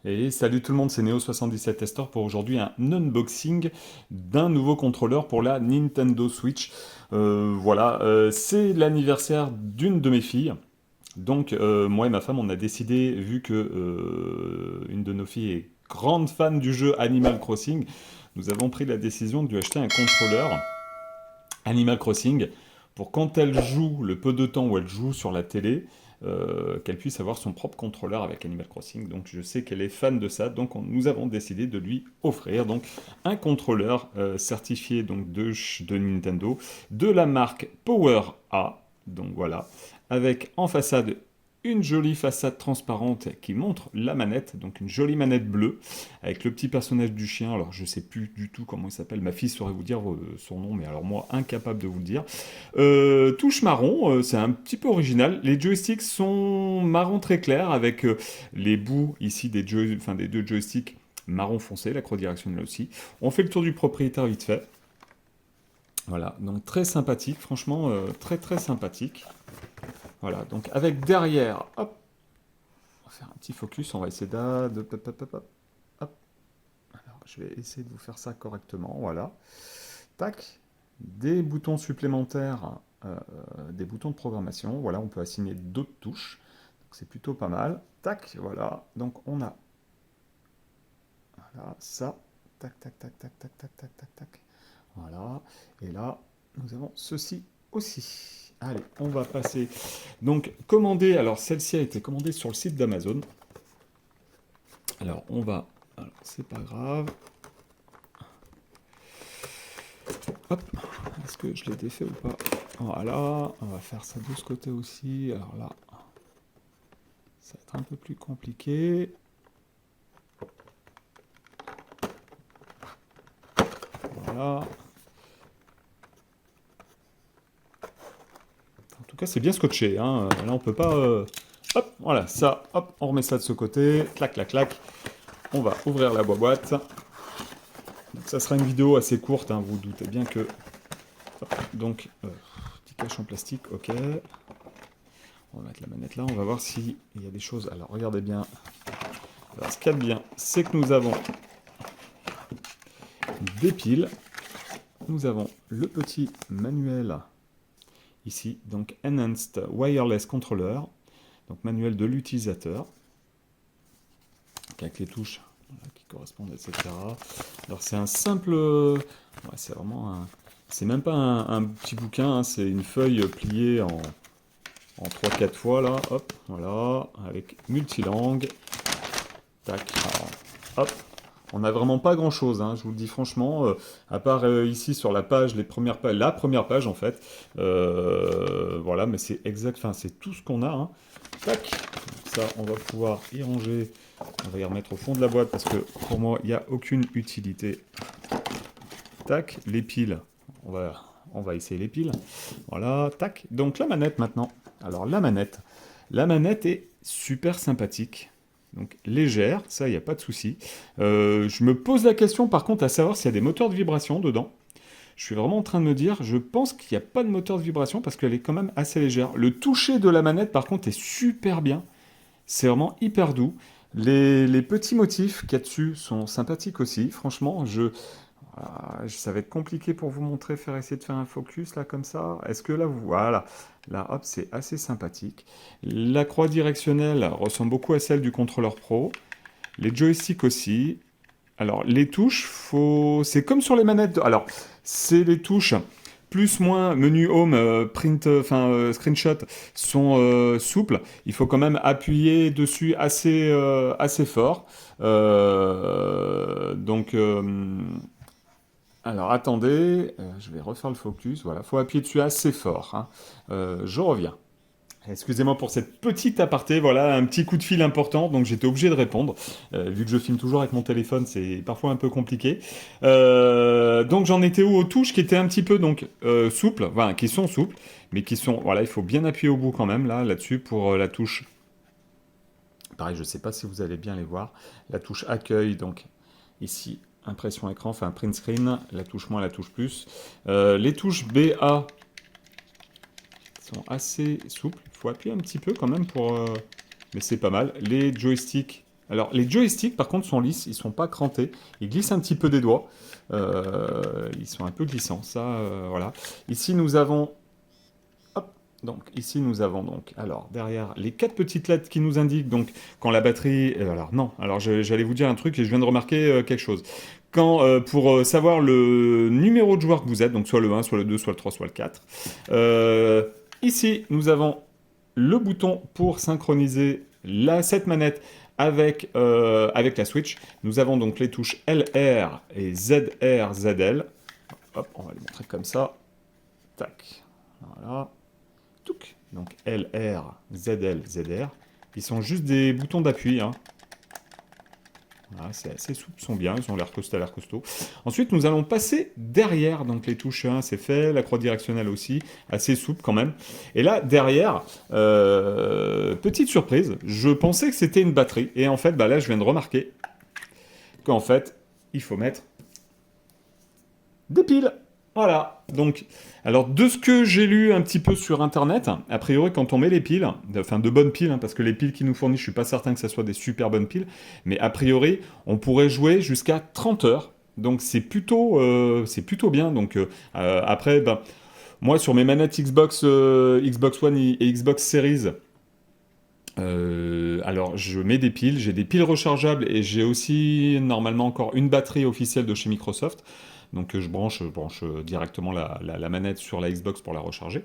Et salut tout le monde, c'est Neo77 Tester pour aujourd'hui un unboxing d'un nouveau contrôleur pour la Nintendo Switch. C'est l'anniversaire d'une de mes filles. Donc moi et ma femme, on a décidé, vu que une de nos filles est grande fan du jeu Animal Crossing, nous avons pris la décision de lui acheter un contrôleur Animal Crossing pour quand elle joue, le peu de temps où elle joue sur la télé, qu'elle puisse avoir son propre contrôleur avec Animal Crossing. Donc je sais qu'elle est fan de ça, donc nous avons décidé de lui offrir donc un contrôleur certifié donc de Nintendo de la marque Power A. Donc voilà, avec en façade une jolie façade transparente qui montre la manette, donc une jolie manette bleue avec le petit personnage du chien. Alors je sais plus du tout comment il s'appelle, ma fille saurait vous dire son nom, mais alors moi incapable de vous le dire. Touche marron, c'est un petit peu original. Les joysticks sont marron très clair avec les bouts ici des deux joysticks marron foncé, la croix directionnelle aussi. On fait le tour du propriétaire vite fait. Voilà, donc très sympathique, franchement très très sympathique. Voilà, donc avec derrière, hop, on va faire un petit focus, on va essayer hop. Alors, je vais essayer de vous faire ça correctement, voilà. Tac, des boutons supplémentaires, des boutons de programmation, voilà, on peut assigner d'autres touches, donc c'est plutôt pas mal. Tac, voilà, donc on a, voilà, ça, tac, tac, tac, tac, tac, tac, tac, tac, tac, voilà, et là, nous avons ceci aussi. Allez, on va passer. Donc, commander, alors celle-ci a été commandée sur le site d'Amazon. Alors, on va, alors c'est pas grave. Hop, est-ce que je l'ai défait ou pas? Voilà, on va faire ça de ce côté aussi. Alors là, ça va être un peu plus compliqué. Voilà. En tout cas, c'est bien scotché, hein. Là, on peut pas... Hop, voilà, ça, hop, on remet ça de ce côté. Clac, clac, clac. On va ouvrir la boîte. Donc, ça sera une vidéo assez courte, hein, vous vous doutez bien que... Hop, donc, petit cache en plastique, ok. On va mettre la manette là, on va voir s'il y a des choses... Alors, regardez bien. Alors, ce qu'il y a de bien, c'est que nous avons des piles. Nous avons le petit manuel ici, donc Enhanced Wireless Controller, donc manuel de l'utilisateur, avec les touches qui correspondent, etc. Alors c'est un simple, ouais, c'est vraiment un, c'est même pas un petit bouquin, hein, c'est une feuille pliée en 3-4 fois là, hop, voilà, avec multilangue, tac, alors, hop. On n'a vraiment pas grand chose, hein, je vous le dis franchement, à part ici sur la page, la première page en fait. Voilà, mais c'est exact, enfin c'est tout ce qu'on a, hein. Tac, ça on va pouvoir y ranger, on va y remettre au fond de la boîte parce que pour moi il n'y a aucune utilité. Tac, les piles, on va essayer les piles. Voilà, tac, donc la manette maintenant. Alors la manette est super sympathique. Donc légère, ça, il n'y a pas de souci. Je me pose la question par contre à savoir s'il y a des moteurs de vibration dedans. Je suis vraiment en train de me dire, je pense qu'il n'y a pas de moteur de vibration parce qu'elle est quand même assez légère. Le toucher de la manette par contre est super bien. C'est vraiment hyper doux. Les petits motifs qu'il y a dessus sont sympathiques aussi. Franchement, ça va être compliqué pour vous montrer, essayer de faire un focus là comme ça. Est-ce que là, voilà. Là, hop, c'est assez sympathique. La croix directionnelle ressemble beaucoup à celle du contrôleur pro. Les joysticks aussi. Alors, les touches, c'est comme sur les manettes. Alors, c'est les touches plus moins menu home, screenshot sont souples. Il faut quand même appuyer dessus assez fort. Alors attendez, je vais refaire le focus. Voilà, faut appuyer dessus assez fort, hein. Je reviens. Excusez-moi pour cette petite aparté, voilà, un petit coup de fil important, donc j'étais obligé de répondre. Vu que je filme toujours avec mon téléphone, c'est parfois un peu compliqué. Donc j'en étais où aux touches qui étaient un petit peu donc souples, enfin qui sont souples, mais qui sont, voilà, il faut bien appuyer au bout quand même là-dessus pour la touche. Pareil, je ne sais pas si vous allez bien les voir. La touche accueil, donc ici impression écran, enfin print screen, la touche moins, la touche plus. Les touches BA sont assez souples. Il faut appuyer un petit peu quand même pour... mais c'est pas mal. Les joysticks Alors, les joysticks, par contre, sont lisses, ils sont pas crantés. Ils glissent un petit peu des doigts. Ils sont un peu glissants, ça, voilà. Ici, nous avons... Hop, donc, ici, nous avons donc, alors, derrière, les 4 petites lettres qui nous indiquent, donc, quand la batterie... alors, non, alors, j'allais vous dire un truc et je viens de remarquer quelque chose. Quand, pour savoir le numéro de joueur que vous êtes, donc soit le 1, soit le 2, soit le 3, soit le 4, ici, nous avons le bouton pour synchroniser cette manette avec la Switch. Nous avons donc les touches LR et ZR, ZL. Hop, on va les montrer comme ça. Tac. Voilà. Touc. Donc LR, ZL, ZR. Ils sont juste des boutons d'appui, hein. Voilà, c'est assez souple, ils sont bien, ils ont l'air costaud. Ensuite, nous allons passer derrière, donc les touches 1, c'est fait, la croix directionnelle aussi, assez souple quand même. Et là, derrière, petite surprise, je pensais que c'était une batterie, et en fait, bah là, je viens de remarquer qu'en fait, il faut mettre des piles. Voilà, donc, alors de ce que j'ai lu un petit peu sur internet, a priori quand on met les piles, enfin de bonnes piles, hein, parce que les piles qu'ils nous fournissent, je suis pas certain que ce soit des super bonnes piles, mais a priori on pourrait jouer jusqu'à 30 heures, donc c'est plutôt bien, donc après, ben, moi sur mes manettes Xbox, Xbox One et Xbox Series, alors je mets des piles, j'ai des piles rechargeables et j'ai aussi normalement encore une batterie officielle de chez Microsoft. Donc je branche directement la manette sur la Xbox pour la recharger.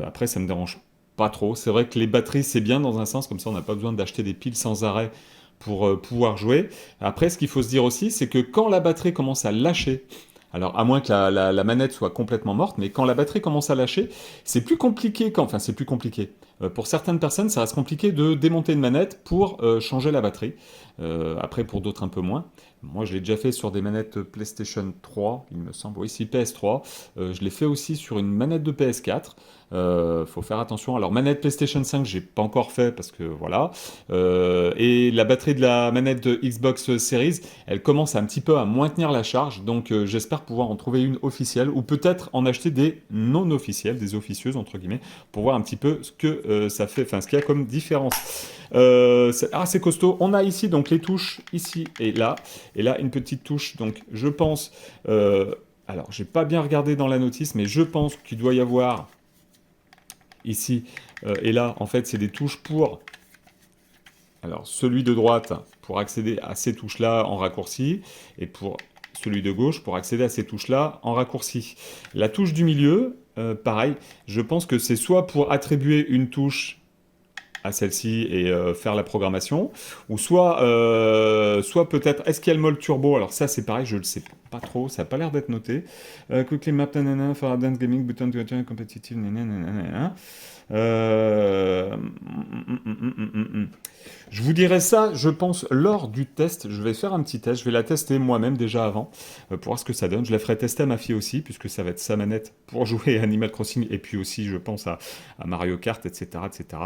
Après ça me dérange pas trop. C'est vrai que les batteries c'est bien dans un sens, comme ça on n'a pas besoin d'acheter des piles sans arrêt pour pouvoir jouer. Après ce qu'il faut se dire aussi c'est que quand la batterie commence à lâcher, alors à moins que la manette soit complètement morte, mais quand la batterie commence à lâcher, c'est plus compliqué enfin c'est plus compliqué. Pour certaines personnes, ça reste compliqué de démonter une manette pour changer la batterie. Après, pour d'autres, un peu moins. Moi, je l'ai déjà fait sur des manettes PlayStation 3, il me semble. Oui, si, PS3. Je l'ai fait aussi sur une manette de PS4. Faut faire attention. Alors, manette PlayStation 5, j'ai pas encore fait parce que voilà. Et la batterie de la manette de Xbox Series, elle commence un petit peu à moins tenir la charge. Donc, j'espère pouvoir en trouver une officielle ou peut-être en acheter des non officielles, des officieuses, entre guillemets, pour voir un petit peu ce que ça fait, enfin ce qu'il y a comme différence. C'est costaud. On a ici donc les touches ici et là une petite touche. Donc je pense, alors j'ai pas bien regardé dans la notice, mais je pense qu'il doit y avoir ici et là en fait c'est des touches pour. Alors celui de droite pour accéder à ces touches là en raccourci et pour celui de gauche pour accéder à ces touches là en raccourci. La touche du milieu, pareil, je pense que c'est soit pour attribuer une touche à celle-ci et faire la programmation, ou soit peut-être, est-ce qu'il y a le mode turbo? Alors ça c'est pareil, je le sais pas trop, ça n'a pas l'air d'être noté. Quickly map, for advanced gaming, button to turn competitive, Je vous dirai ça, je pense, lors du test. Je vais faire un petit test, je vais la tester moi-même déjà avant, pour voir ce que ça donne. Je la ferai tester à ma fille aussi, puisque ça va être sa manette pour jouer à Animal Crossing, et puis aussi, je pense, à Mario Kart, etc.,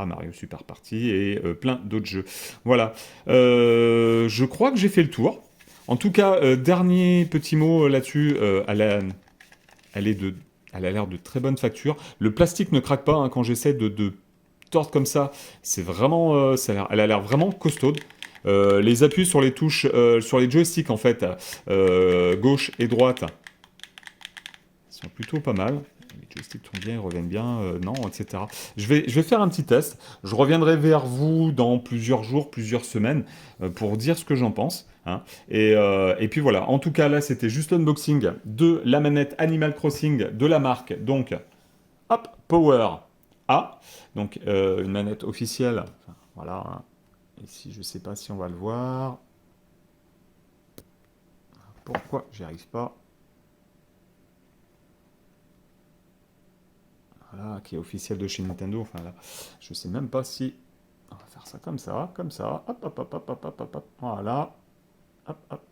Mario Super Party, et plein d'autres jeux. Voilà. Je crois que j'ai fait le tour. En tout cas, dernier petit mot là-dessus, elle a l'air de très bonne facture. Le plastique ne craque pas hein, quand j'essaie de tordre comme ça. C'est vraiment, elle a l'air vraiment costaude. Les appuis sur les touches, sur les joysticks en fait, gauche et droite, sont plutôt pas mal. Les joysticks tournent bien, ils reviennent bien, non, etc. Je vais faire un petit test. Je reviendrai vers vous dans plusieurs jours, plusieurs semaines, pour dire ce que j'en pense. Hein. Et puis voilà. En tout cas, là, c'était juste l'unboxing de la manette Animal Crossing de la marque. Donc, hop, Power A. Donc, une manette officielle. Enfin, voilà. Hein. Ici, je ne sais pas si on va le voir. Pourquoi j'y arrive pas? Voilà, qui est officiel de chez Nintendo. Enfin là, je sais même pas si. On va faire ça comme ça, comme ça. Hop, hop, hop, hop, hop, hop, hop, hop. Voilà. Hop, hop.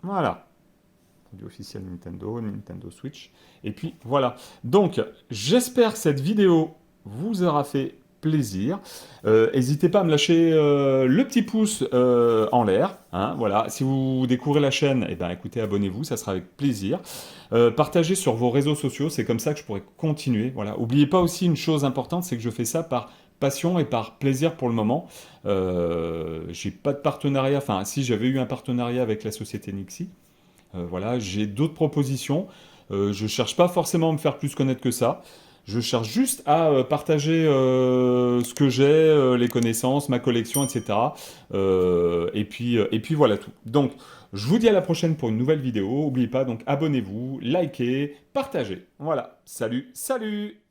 Voilà. Du officiel Nintendo, Nintendo Switch. Et puis voilà. Donc, j'espère que cette vidéo vous aura fait plaisir. N'hésitez pas à me lâcher le petit pouce en l'air. Hein, voilà. Si vous découvrez la chaîne, eh ben, écoutez, abonnez-vous, ça sera avec plaisir. Partagez sur vos réseaux sociaux, c'est comme ça que je pourrai continuer. Voilà. N'oubliez pas aussi une chose importante, c'est que je fais ça par passion et par plaisir pour le moment. J'ai pas de partenariat, enfin si j'avais eu un partenariat avec la société Nixie. Voilà, j'ai d'autres propositions. Je cherche pas forcément à me faire plus connaître que ça. Je cherche juste à partager ce que j'ai, les connaissances, ma collection, etc. Et puis voilà tout. Donc, je vous dis à la prochaine pour une nouvelle vidéo. N'oubliez pas, donc abonnez-vous, likez, partagez. Voilà, salut, salut!